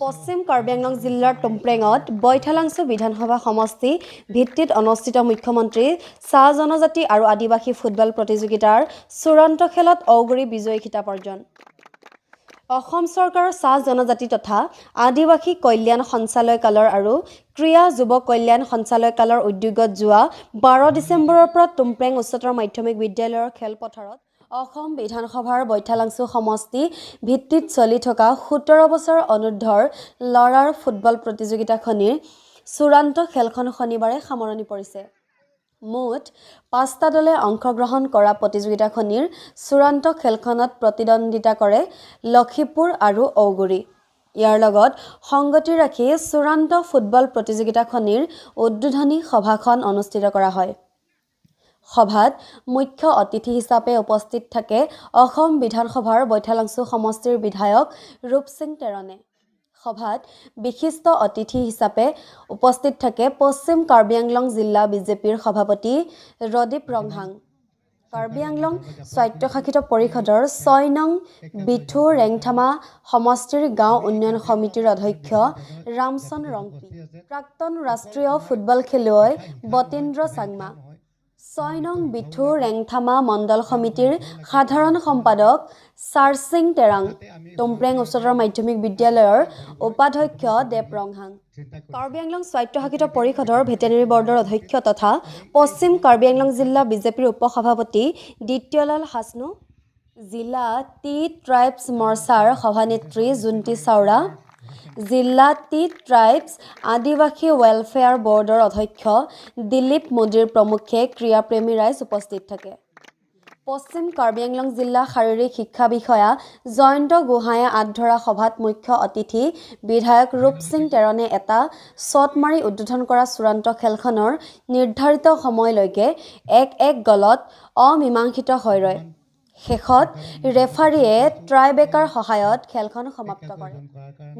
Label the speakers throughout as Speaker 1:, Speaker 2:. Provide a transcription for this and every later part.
Speaker 1: পশ্চিম কাৰ্বি আংলং জিলাৰ টুমপ্ৰেঙত বৈঠালাংছু বিধানসভা সমষ্টি ভিত্তিত অনুষ্ঠিত মুখ্যমন্ত্ৰী চাহ জনজাতি আৰু আদিবাসী ফুটবল প্ৰতিযোগিতাৰ চূড়ান্ত খেলত ঔগুৰি বিজয়ী খিতাপ অৰ্জন। অসম চৰকাৰৰ চাহ জনজাতি তথা আদিবাসী কল্যাণ সঞ্চালয়কালয় আৰু ক্ৰীড়া যুৱ কল্যাণ সঞ্চালয়কালয়ৰ উদ্যোগত যোৱা 12 ডিচেম্বৰৰ পৰা টুমপ্ৰেং উচ্চতৰ মাধ্যমিক বিদ্যালয়ৰ খেলপথাৰত অসম বিধানসভাৰ বৈঠালাংছু সমষ্টি ভিত্তিত চলি থকা 17 বছৰ অনুৰ্ধৰ ল'ৰাৰ ফুটবল প্ৰতিযোগিতাখনিৰ চূড়ান্ত খেলখন শনিবাৰে সামৰণি পৰিছে। মুঠ 5টা দলে অংশগ্ৰহণ কৰা প্ৰতিযোগিতাখনিৰ চূড়ান্ত খেলখনত প্ৰতিদ্বন্দ্বিতা কৰে লখিমপুৰ আৰু ঔগুৰি। ইয়াৰ লগত সংগতি ৰাখি চূড়ান্ত ফুটবল প্ৰতিযোগিতাখনিৰ উদ্বোধনী সভাখন অনুষ্ঠিত কৰা হয়। সভাত মুখ্য অতিথি হিচাপে উপস্থিত থাকে অসম বিধানসভাৰ বৈঠালাংছু সমষ্টিৰ বিধায়ক ৰূপ সিং তেৰণে। সভাত বিশিষ্ট অতিথি হিচাপে উপস্থিত থাকে পশ্চিম কাৰ্বি আংলং জিলা বিজেপিৰ সভাপতি ৰদীপ ৰংহাং, কাৰ্বি আংলং স্বায়ত্তশাসিত পৰিষদৰ 6 নং বিথু ৰেংথামা সমষ্টিৰ গাঁও উন্নয়ন সমিতিৰ অধ্যক্ষ ৰামচন্দ্ৰ ৰংপি, প্ৰাক্তন ৰাষ্ট্ৰীয় ফুটবল খেলুৱৈ বতীন্দ্ৰ চাংমা, 6 নং বিথু ৰেংথামা মণ্ডল সমিতিৰ সাধাৰণ সম্পাদক চাৰচিং তেৰাং, টুমপ্ৰেং উচ্চতৰ মাধ্যমিক বিদ্যালয়ৰ উপাধ্যক্ষ দেৱ ৰংহাং, কাৰ্বি আংলং স্বায়ত্তশাসিত পৰিষদৰ ভেটেনেৰী বৰ্ডৰ অধ্যক্ষ তথা পশ্চিম কাৰ্বি আংলং জিলা বিজেপিৰ উপসভাপতি দ্বিতীয়লাল হাছনু, জিলা টি ট্ৰাইবছ মৰ্চাৰ সভানেত্ৰী জুণ্টি চাওৰা, জিলা টি ট্ৰাইবছ আদিবাসী ৱেলফেয়াৰ বৰ্ডৰ অধ্যক্ষ দিলীপ মোদীৰ প্ৰমুখ্যে ক্ৰীড়াপ্ৰেমী ৰাইজ উপস্থিত থাকে। পশ্চিম কাৰ্বি আংলং জিলা শাৰীৰিক শিক্ষা বিষয়া জয়ন্ত গোহাঁয়ে আঁতধৰা সভাত মুখ্য অতিথি বিধায়ক ৰূপ সিং তেৰণে এটা শ্বট মাৰি উদ্বোধন কৰা চূড়ান্ত খেলখনৰ নিৰ্ধাৰিত সময়লৈকে 1-1 গলত অমীমাংসিত হৈ ৰয়। শেষত ৰেফাৰীয়ে ট্ৰাইবেকাৰ সহায়ত খেলখন সমাপ্ত কৰে।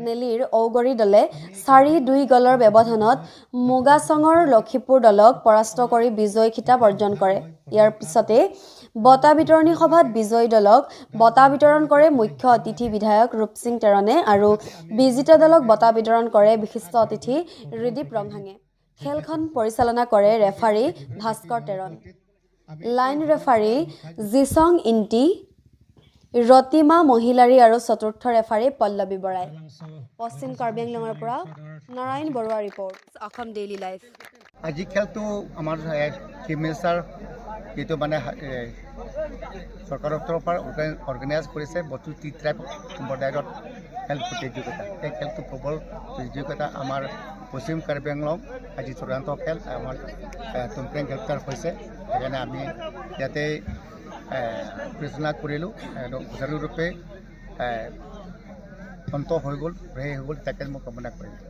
Speaker 1: নেলীৰ ঔগুৰি দলে 4-2 গলৰ ব্যৱধানত মুগাচঙৰ লখিমপুৰ দলক পৰাস্ত কৰি বিজয়ী খিতাপ অৰ্জন কৰে। ইয়াৰ পিছতে বঁটা বিতৰণী সভাত বিজয়ী দলক বঁটা বিতৰণ কৰে মুখ্য অতিথি বিধায়ক ৰূপ সিং তেৰণে আৰু বিজিত দলক বঁটা বিতৰণ কৰে বিশিষ্ট অতিথি ৰদীপ ৰংহাঙে। খেলখন পৰিচালনা কৰে referee Bhaskar Teron, line referee Jisong Inti, Ratima Mahilary আৰু চতুৰ্থ ৰেফাৰী পল্লৱী বৰাই। পশ্চিম কাৰ্বি আংলঙৰ পৰা Narayan Barua report, Assam daily live.
Speaker 2: আজি খেলটো আমাৰ চিফ মিনিষ্টাৰ যিটো মানে চৰকাৰৰ তৰফৰ অৰ্গেনাইজ কৰিছে বস্তু টি ট্ৰাইব সম্প্ৰদায়ত খেল প্ৰতিযোগিতা। এই খেলটো ফুটবল প্ৰতিযোগিতা আমাৰ পশ্চিম কাৰ্বি আংলং আজি চূড়ান্ত খেল আমাৰ টুমপ্ৰেং খেলপথাৰ হৈছে। সেইকাৰণে আমি ইয়াতে বিবেচনা কৰিলোঁ সুচাৰুৰূপে অন্ত হৈ গ'ল, ৰেহাই হৈ গ'ল, তাকে মই কামনা কৰিলোঁ।